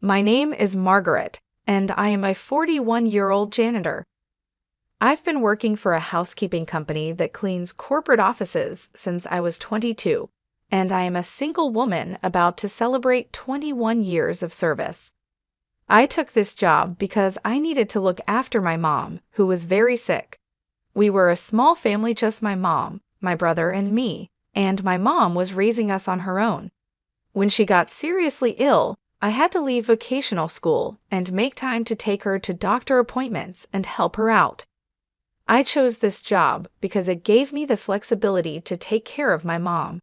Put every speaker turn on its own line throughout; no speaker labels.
My name is Margaret, and I am a 41-year-old janitor. I've been working for a housekeeping company that cleans corporate offices since I was 22, and I am a single woman about to celebrate 21 years of service. I took this job because I needed to look after my mom, who was very sick. We were a small family, just my mom, my brother, and me, and my mom was raising us on her own. When she got seriously ill, I had to leave vocational school and make time to take her to doctor appointments and help her out. I chose this job because it gave me the flexibility to take care of my mom.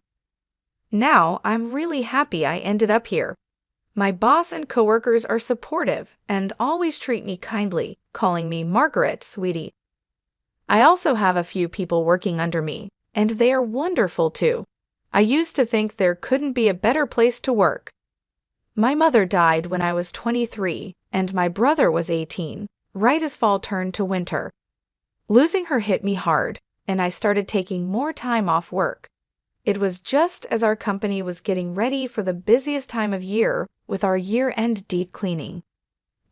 Now, I'm really happy I ended up here. My boss and coworkers are supportive and always treat me kindly, calling me Margaret, sweetie. I also have a few people working under me, and they are wonderful too. I used to think there couldn't be a better place to work. My mother died when I was 23, and my brother was 18, right as fall turned to winter. Losing her hit me hard, and I started taking more time off work. It was just as our company was getting ready for the busiest time of year with our year-end deep cleaning.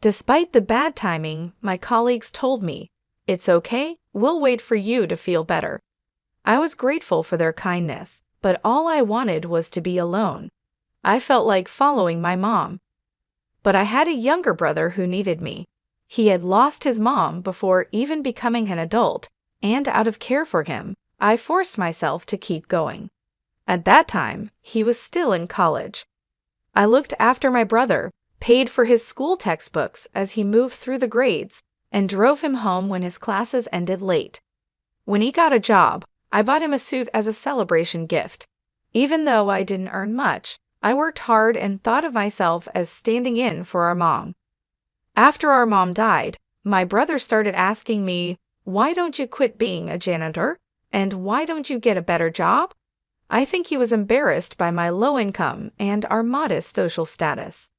Despite the bad timing, my colleagues told me, "It's okay, we'll wait for you to feel better." I was grateful for their kindness, but all I wanted was to be alone. I felt like following my mom. But I had a younger brother who needed me. He had lost his mom before even becoming an adult, and out of care for him, I forced myself to keep going. At that time, he was still in college. I looked after my brother, paid for his school textbooks as he moved through the grades, and drove him home when his classes ended late. When he got a job, I bought him a suit as a celebration gift. Even though I didn't earn much, I worked hard and thought of myself as standing in for our mom. After our mom died, my brother started asking me, "Why don't you quit being a janitor? And why don't you get a better job?" I think he was embarrassed by my low income and our modest social status.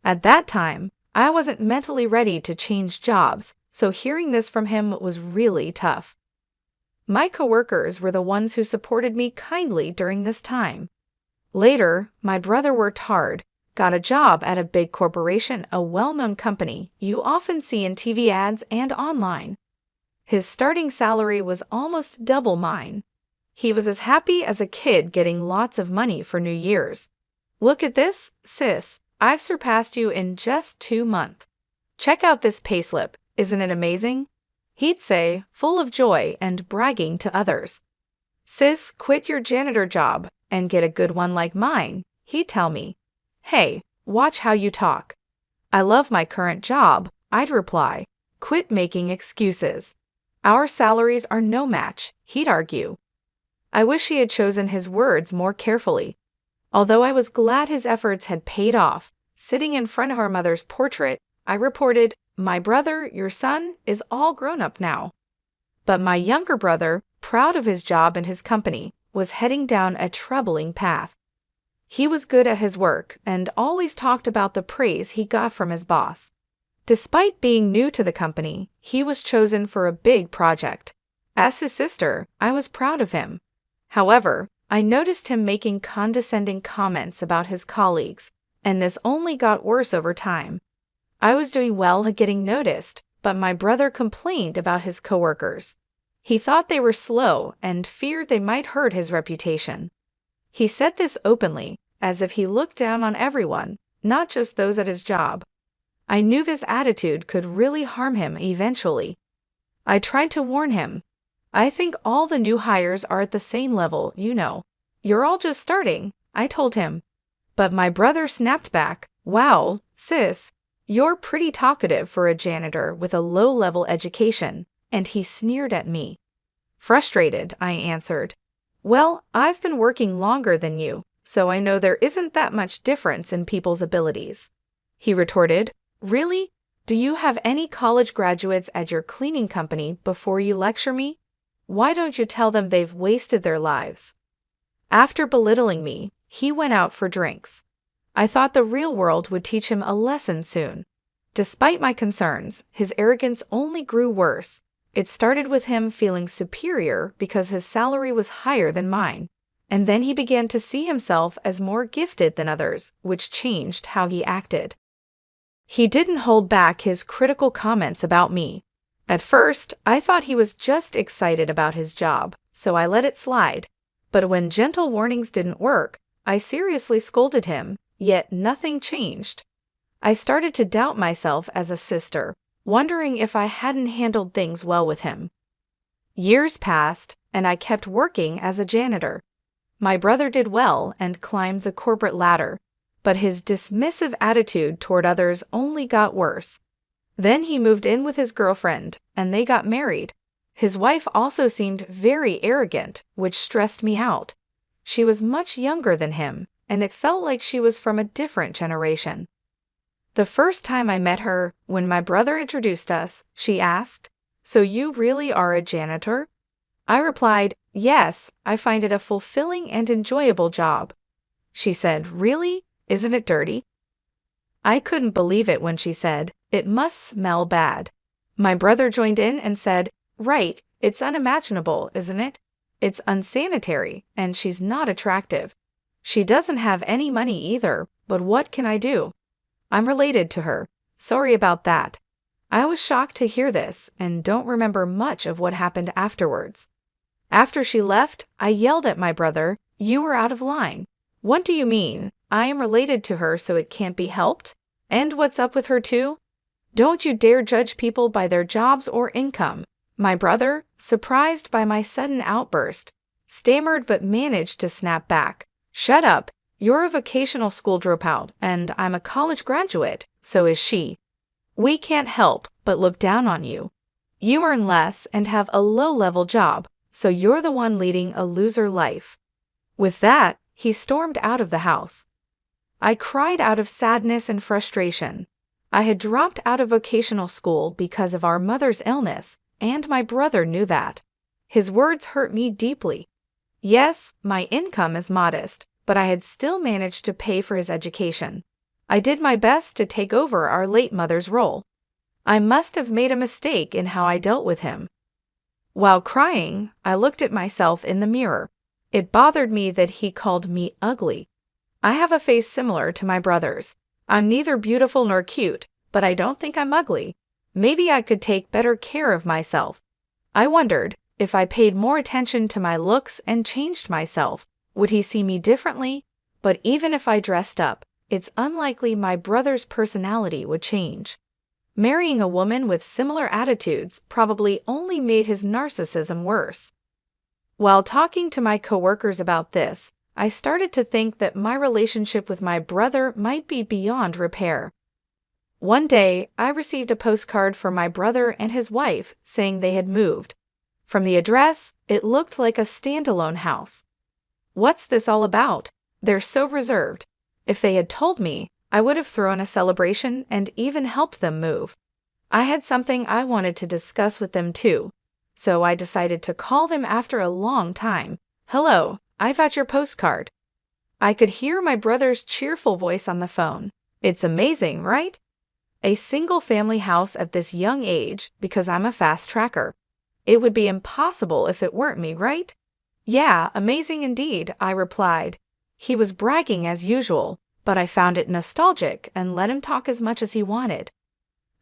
At that time, I wasn't mentally ready to change jobs, so hearing this from him was really tough. My coworkers were the ones who supported me kindly during this time. Later, my brother worked hard, got a job at a big corporation, a well-known company you often see in TV ads and online. His starting salary was almost double mine. He was as happy as a kid getting lots of money for New Year's. "Look at this, sis. I've surpassed you in just 2 months. Check out this payslip. Isn't it amazing?" He'd say, full of joy and bragging to others. "Sis, quit your janitor job and get a good one like mine," he'd tell me. "Hey, watch how you talk." "I love my current job," I'd reply. "Quit making excuses." "Our salaries are no match," he'd argue. I wish he had chosen his words more carefully. Although I was glad his efforts had paid off, sitting in front of our mother's portrait, I reported, "My brother, your son, is all grown up now." But my younger brother, proud of his job and his company, was heading down a troubling path. He was good at his work and always talked about the praise he got from his boss. Despite being new to the company, he was chosen for a big project. As his sister, I was proud of him. However, I noticed him making condescending comments about his colleagues, and this only got worse over time. I was doing well at getting noticed, but my brother complained about his coworkers. He thought they were slow and feared they might hurt his reputation. He said this openly, as if he looked down on everyone, not just those at his job. I knew this attitude could really harm him eventually. I tried to warn him. "I think all the new hires are at the same level, you know. You're all just starting," I told him. But my brother snapped back, "Wow, sis, you're pretty talkative for a janitor with a low-level education," and he sneered at me. Frustrated, I answered, "Well, I've been working longer than you, so I know there isn't that much difference in people's abilities." He retorted, "Really? Do you have any college graduates at your cleaning company before you lecture me? Why don't you tell them they've wasted their lives?" After belittling me, he went out for drinks. I thought the real world would teach him a lesson soon. Despite my concerns, his arrogance only grew worse. It started with him feeling superior because his salary was higher than mine, and then he began to see himself as more gifted than others, which changed how he acted. He didn't hold back his critical comments about me. At first, I thought he was just excited about his job, so I let it slide. But when gentle warnings didn't work, I seriously scolded him, yet nothing changed. I started to doubt myself as a sister, wondering if I hadn't handled things well with him. Years passed, and I kept working as a janitor. My brother did well and climbed the corporate ladder, but his dismissive attitude toward others only got worse. Then he moved in with his girlfriend, and they got married. His wife also seemed very arrogant, which stressed me out. She was much younger than him, and it felt like she was from a different generation. The first time I met her, when my brother introduced us, she asked, "So you really are a janitor?" I replied, "Yes, I find it a fulfilling and enjoyable job." She said, "Really? Isn't it dirty?" I couldn't believe it when she said, "It must smell bad." My brother joined in and said, "Right, it's unimaginable, isn't it? It's unsanitary, and she's not attractive. She doesn't have any money either, but what can I do? I'm related to her. Sorry about that." I was shocked to hear this and don't remember much of what happened afterwards. After she left, I yelled at my brother, "You were out of line. What do you mean? I am related to her, so it can't be helped? And what's up with her too? Don't you dare judge people by their jobs or income." My brother, surprised by my sudden outburst, stammered but managed to snap back. "Shut up. You're a vocational school dropout, and I'm a college graduate, so is she. We can't help but look down on you. You earn less and have a low-level job, so you're the one leading a loser life." With that, he stormed out of the house. I cried out of sadness and frustration. I had dropped out of vocational school because of our mother's illness, and my brother knew that. His words hurt me deeply. Yes, my income is modest, but I had still managed to pay for his education. I did my best to take over our late mother's role. I must have made a mistake in how I dealt with him. While crying, I looked at myself in the mirror. It bothered me that he called me ugly. I have a face similar to my brother's. I'm neither beautiful nor cute, but I don't think I'm ugly. Maybe I could take better care of myself. I wondered, if I paid more attention to my looks and changed myself, would he see me differently? But even if I dressed up, it's unlikely my brother's personality would change. Marrying a woman with similar attitudes probably only made his narcissism worse. While talking to my coworkers about this, I started to think that my relationship with my brother might be beyond repair. One day, I received a postcard from my brother and his wife saying they had moved. From the address, it looked like a standalone house. What's this all about? They're so reserved. If they had told me, I would have thrown a celebration and even helped them move. I had something I wanted to discuss with them too, so I decided to call them after a long time. "Hello, I got your postcard." I could hear my brother's cheerful voice on the phone. "It's amazing, right? A single-family house at this young age because I'm a fast tracker. It would be impossible if it weren't me, right?" "Yeah, amazing indeed," I replied. He was bragging as usual, but I found it nostalgic and let him talk as much as he wanted.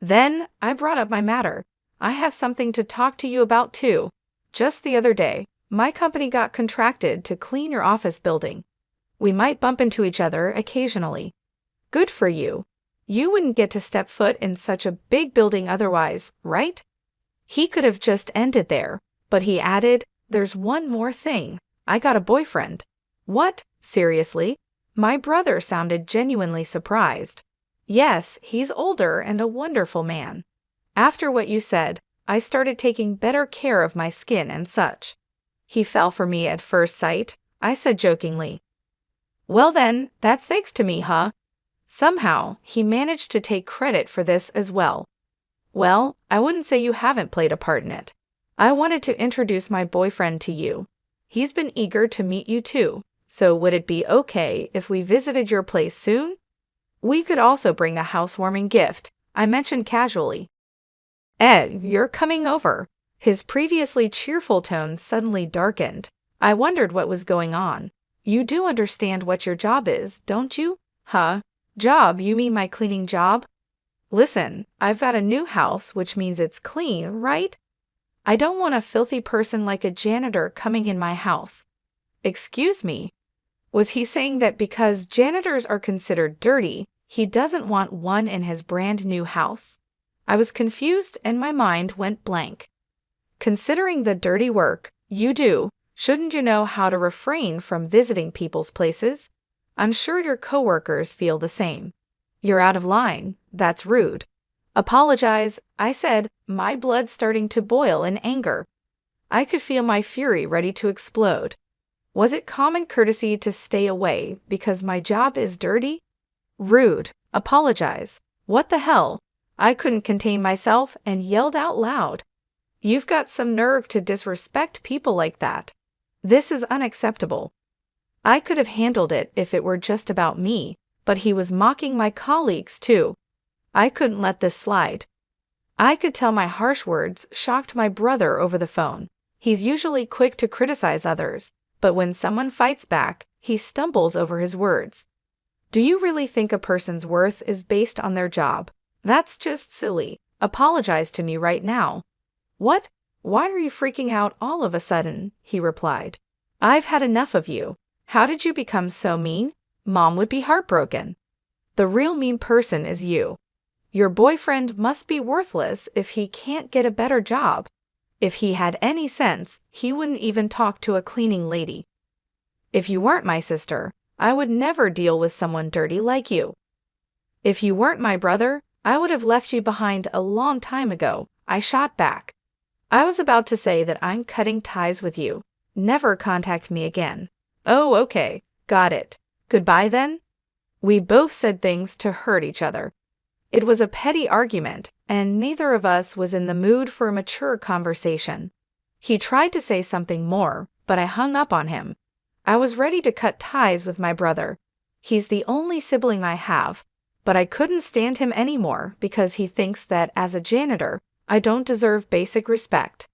Then I brought up my matter. "I have something to talk to you about too. Just the other day, my company got contracted to clean your office building. We might bump into each other occasionally." "Good for you. You wouldn't get to step foot in such a big building otherwise, right?" He could have just ended there, but he added, "There's one more thing. I got a boyfriend." "What? Seriously?" My brother sounded genuinely surprised. "Yes, he's older and a wonderful man. After what you said, I started taking better care of my skin and such." "He fell for me at first sight," I said jokingly. "Well then, that's thanks to me, huh?" Somehow, he managed to take credit for this as well. "Well, I wouldn't say you haven't played a part in it. I wanted to introduce my boyfriend to you. He's been eager to meet you too, so would it be okay if we visited your place soon? We could also bring a housewarming gift," I mentioned casually. "Ed, you're coming over." His previously cheerful tone suddenly darkened. I wondered what was going on. "You do understand what your job is, don't you?" "Huh? Job, you mean my cleaning job?" Listen, I've got a new house, which means it's clean, right? I don't want a filthy person like a janitor coming in my house. Excuse me. Was he saying that because janitors are considered dirty, he doesn't want one in his brand new house? I was confused and my mind went blank. Considering the dirty work you do, shouldn't you know how to refrain from visiting people's places? I'm sure your coworkers feel the same. You're out of line. That's rude. Apologize, I said, my blood starting to boil in anger. I could feel my fury ready to explode. Was it common courtesy to stay away because my job is dirty? Rude. Apologize. What the hell? I couldn't contain myself and yelled out loud. You've got some nerve to disrespect people like that. This is unacceptable. I could have handled it if it were just about me, but he was mocking my colleagues too. I couldn't let this slide. I could tell my harsh words shocked my brother over the phone. He's usually quick to criticize others, but when someone fights back, he stumbles over his words. Do you really think a person's worth is based on their job? That's just silly. Apologize to me right now. What? Why are you freaking out all of a sudden? He replied. I've had enough of you. How did you become so mean? Mom would be heartbroken. The real mean person is you. Your boyfriend must be worthless if he can't get a better job. If he had any sense, he wouldn't even talk to a cleaning lady. If you weren't my sister, I would never deal with someone dirty like you. If you weren't my brother, I would have left you behind a long time ago, I shot back. I was about to say that I'm cutting ties with you. Never contact me again. Oh, okay. Got it. Goodbye then? We both said things to hurt each other. It was a petty argument, and neither of us was in the mood for a mature conversation. He tried to say something more, but I hung up on him. I was ready to cut ties with my brother. He's the only sibling I have, but I couldn't stand him anymore because he thinks that as a janitor, I don't deserve basic respect.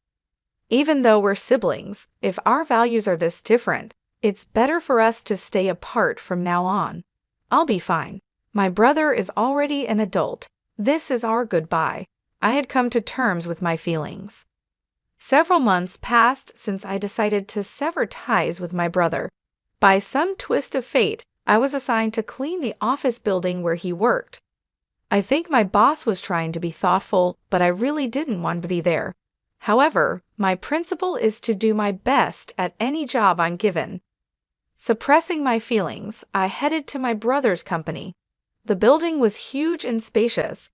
Even though we're siblings, if our values are this different, it's better for us to stay apart from now on. I'll be fine. My brother is already an adult. This is our goodbye. I had come to terms with my feelings. Several months passed since I decided to sever ties with my brother. By some twist of fate, I was assigned to clean the office building where he worked. I think my boss was trying to be thoughtful, but I really didn't want to be there. However, my principle is to do my best at any job I'm given. Suppressing my feelings, I headed to my brother's company. The building was huge and spacious.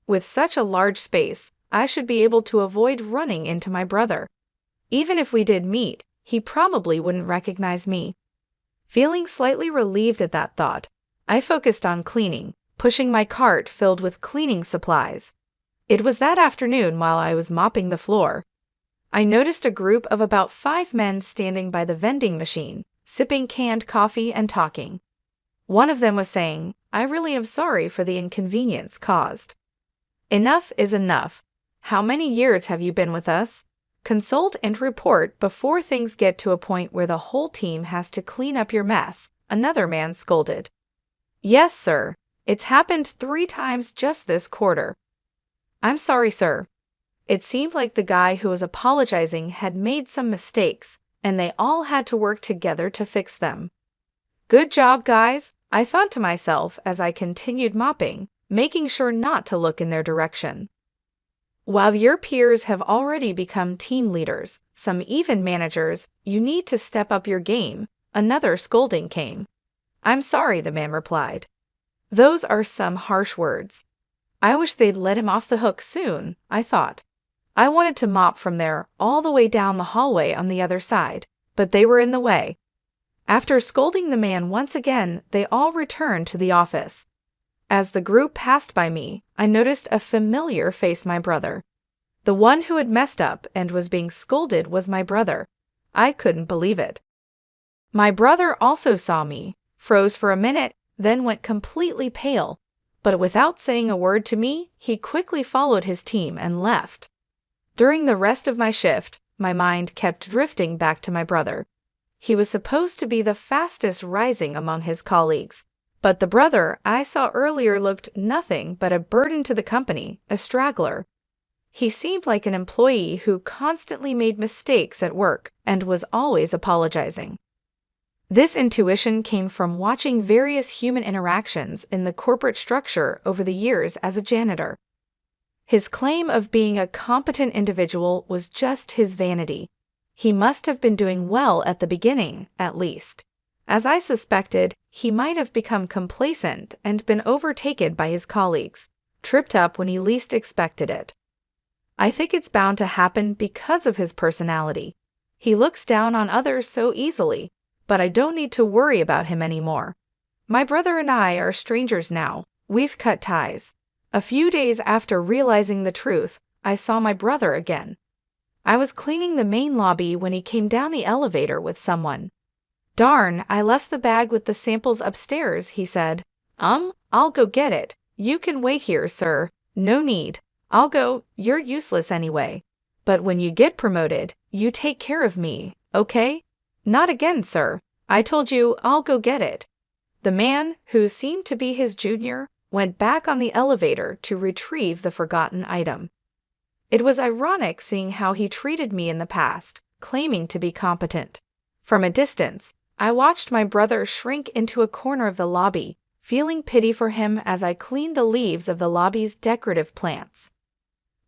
With such a large space, I should be able to avoid running into my brother. Even if we did meet, he probably wouldn't recognize me. Feeling slightly relieved at that thought, I focused on cleaning, pushing my cart filled with cleaning supplies. It was that afternoon while I was mopping the floor. I noticed a group of about 5 men standing by the vending machine, sipping canned coffee and talking. One of them was saying, I really am sorry for the inconvenience caused. Enough is enough. How many years have you been with us? Consult and report before things get to a point where the whole team has to clean up your mess, another man scolded. Yes, sir. It's happened 3 times just this quarter. I'm sorry, sir. It seemed like the guy who was apologizing had made some mistakes, and they all had to work together to fix them. Good job, guys, I thought to myself as I continued mopping, making sure not to look in their direction. While your peers have already become team leaders, some even managers, you need to step up your game. Another scolding came. I'm sorry, the man replied. Those are some harsh words. I wish they'd let him off the hook soon, I thought. I wanted to mop from there all the way down the hallway on the other side, but they were in the way. After scolding the man once again, they all returned to the office. As the group passed by me, I noticed a familiar face, my brother. The one who had messed up and was being scolded was my brother. I couldn't believe it. My brother also saw me, froze for a minute, then went completely pale. But without saying a word to me, he quickly followed his team and left. During the rest of my shift, my mind kept drifting back to my brother. He was supposed to be the fastest rising among his colleagues, But the brother I saw earlier looked nothing but a burden to the company, a straggler. He seemed like an employee who constantly made mistakes at work and was always apologizing. This intuition came from watching various human interactions in the corporate structure over the years as a janitor. His claim of being a competent individual was just his vanity. He must have been doing well at the beginning, at least. As I suspected, he might have become complacent and been overtaken by his colleagues, tripped up when he least expected it. I think it's bound to happen because of his personality. He looks down on others so easily, but I don't need to worry about him anymore. My brother and I are strangers now. We've cut ties. A few days after realizing the truth, I saw my brother again. I was cleaning the main lobby when he came down the elevator with someone. "Darn, I left the bag with the samples upstairs," he said. I'll go get it. You can wait here, sir." "No need. I'll go. You're useless anyway. But when you get promoted, you take care of me, okay?" "Not again, sir. I told you I'll go get it." The man, who seemed to be his junior, went back on the elevator to retrieve the forgotten item. It was ironic seeing how he treated me in the past, claiming to be competent. From a distance, I watched my brother shrink into a corner of the lobby, feeling pity for him as I cleaned the leaves of the lobby's decorative plants.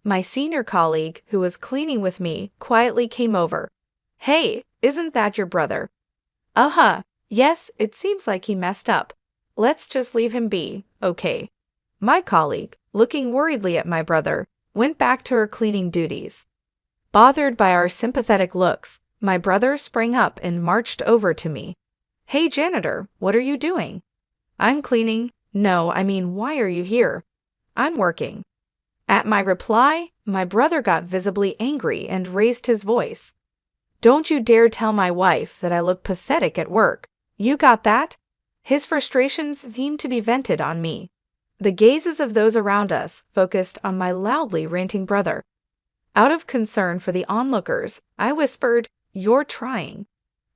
My senior colleague, who was cleaning with me, quietly came over. "Hey, isn't that your brother?" "Uh-huh. Yes, it seems like he messed up. Let's just leave him be, okay?" My colleague, looking worriedly at my brother, went back to her cleaning duties. Bothered by our sympathetic looks, my brother sprang up and marched over to me. "Hey, janitor, what are you doing?" "I'm cleaning." "No, I mean, why are you here?" "I'm working." At my reply, my brother got visibly angry and raised his voice. "Don't you dare tell my wife that I look pathetic at work. You got that?" His frustrations seemed to be vented on me. The gazes of those around us focused on my loudly ranting brother. Out of concern for the onlookers, I whispered, "You're trying."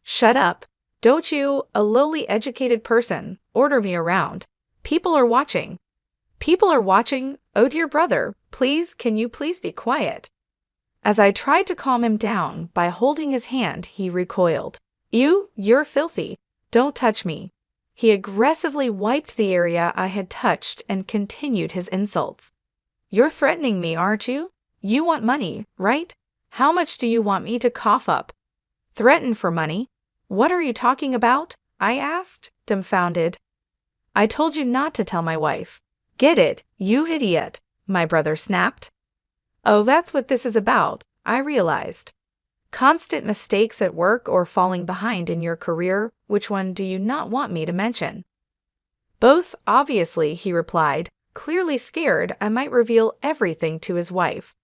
"Shut up. Don't you, a lowly educated person, order me around. People are watching." "People are watching? Oh dear brother, can you please be quiet?" As I tried to calm him down by holding his hand, he recoiled. You're filthy. Don't touch me." He aggressively wiped the area I had touched and continued his insults. "You're threatening me, aren't you? You want money, right? How much do you want me to cough up?" "Threaten for money? What are you talking about?" I asked, dumbfounded. "I told you not to tell my wife." "Get it, you idiot," my brother snapped. Oh, that's what this is about, I realized. Constant mistakes at work or falling behind in your career, which one do you not want me to mention? "Both, obviously," he replied, clearly scared I might reveal everything to his wife.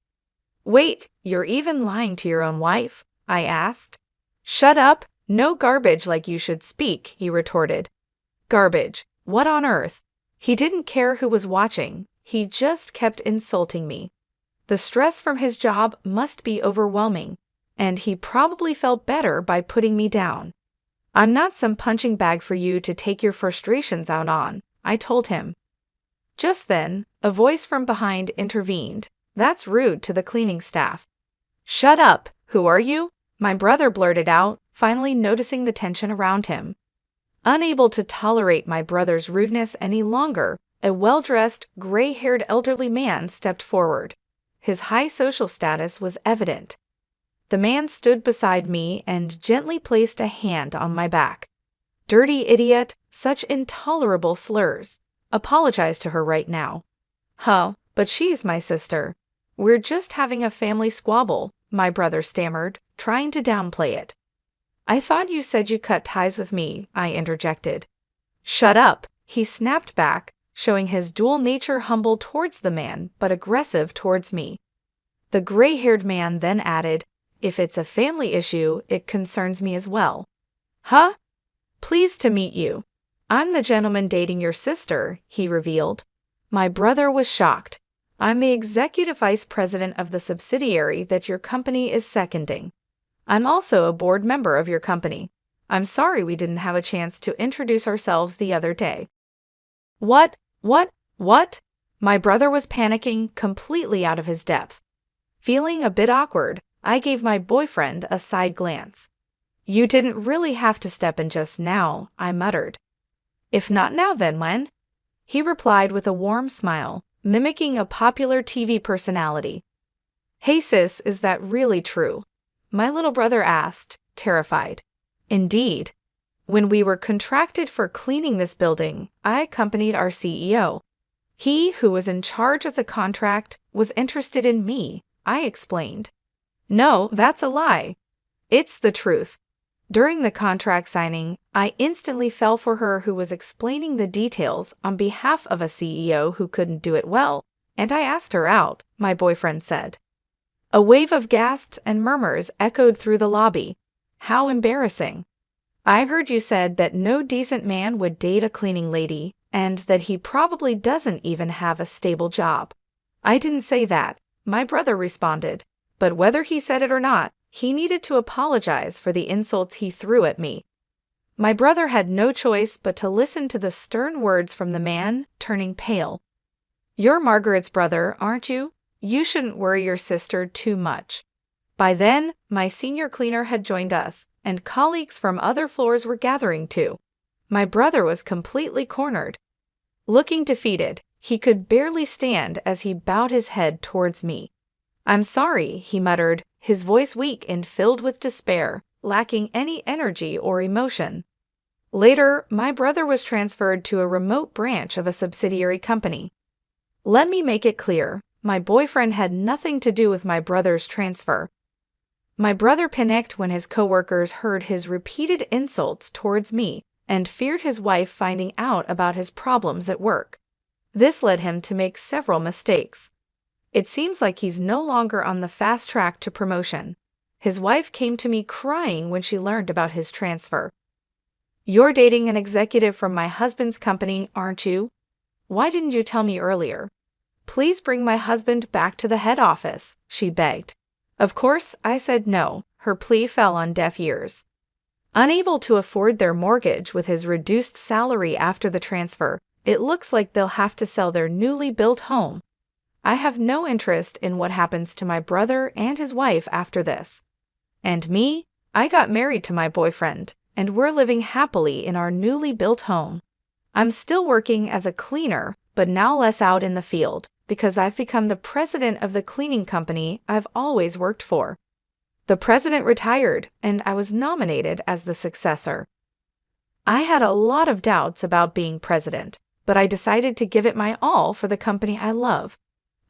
"Wait, you're even lying to your own wife?" I asked. "Shut up, no garbage like you should speak," he retorted. Garbage, what on earth? He didn't care who was watching, he just kept insulting me. The stress from his job must be overwhelming, and he probably felt better by putting me down. "I'm not some punching bag for you to take your frustrations out on," I told him. Just then, a voice from behind intervened. "That's rude to the cleaning staff." "Shut up! Who are you?" my brother blurted out, finally noticing the tension around him. Unable to tolerate my brother's rudeness any longer, a well-dressed, gray-haired elderly man stepped forward. His high social status was evident. The man stood beside me and gently placed a hand on my back. "Dirty idiot, such intolerable slurs. Apologize to her right now." "Huh, but she's my sister." "We're just having a family squabble," my brother stammered, trying to downplay it. "I thought you said you cut ties with me," I interjected. "Shut up," he snapped back, showing his dual nature humble towards the man but aggressive towards me. The gray-haired man then added, "If it's a family issue, it concerns me as well." "Huh? Pleased to meet you. I'm the gentleman dating your sister," he revealed. My brother was shocked. "I'm the executive vice president of the subsidiary that your company is seconding. I'm also a board member of your company. I'm sorry we didn't have a chance to introduce ourselves the other day." What? What? What? My brother was panicking, completely out of his depth. Feeling a bit awkward, I gave my boyfriend a side glance. You didn't really have to step in just now, I muttered. If not now, then when? He replied with a warm smile, mimicking a popular TV personality. Hey sis, is that really true? My little brother asked, terrified. Indeed. When we were contracted for cleaning this building, I accompanied our CEO. He who was in charge of the contract was interested in me, I explained. No, that's a lie. It's the truth. During the contract signing, I instantly fell for her who was explaining the details on behalf of a CEO who couldn't do it well, and I asked her out, my boyfriend said. A wave of gasps and murmurs echoed through the lobby. How embarrassing. I heard you said that no decent man would date a cleaning lady, and that he probably doesn't even have a stable job. I didn't say that, my brother responded, but whether he said it or not, he needed to apologize for the insults he threw at me. My brother had no choice but to listen to the stern words from the man, turning pale. You're Margaret's brother, aren't you? You shouldn't worry your sister too much. By then, my senior cleaner had joined us, and colleagues from other floors were gathering too. My brother was completely cornered. Looking defeated, he could barely stand as he bowed his head towards me. I'm sorry, he muttered, his voice weak and filled with despair, lacking any energy or emotion. Later, my brother was transferred to a remote branch of a subsidiary company. Let me make it clear, my boyfriend had nothing to do with my brother's transfer. My brother panicked when his coworkers heard his repeated insults towards me and feared his wife finding out about his problems at work. This led him to make several mistakes. It seems like he's no longer on the fast track to promotion. His wife came to me crying when she learned about his transfer. You're dating an executive from my husband's company, aren't you? Why didn't you tell me earlier? Please bring my husband back to the head office, she begged. Of course, I said no. Her plea fell on deaf ears. Unable to afford their mortgage with his reduced salary after the transfer, it looks like they'll have to sell their newly built home. I have no interest in what happens to my brother and his wife after this. And me? I got married to my boyfriend, and we're living happily in our newly built home. I'm still working as a cleaner, but now less out in the field, because I've become the president of the cleaning company I've always worked for. The president retired, and I was nominated as the successor. I had a lot of doubts about being president, but I decided to give it my all for the company I love.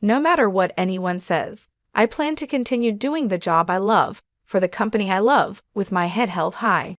No matter what anyone says, I plan to continue doing the job I love, for the company I love, with my head held high.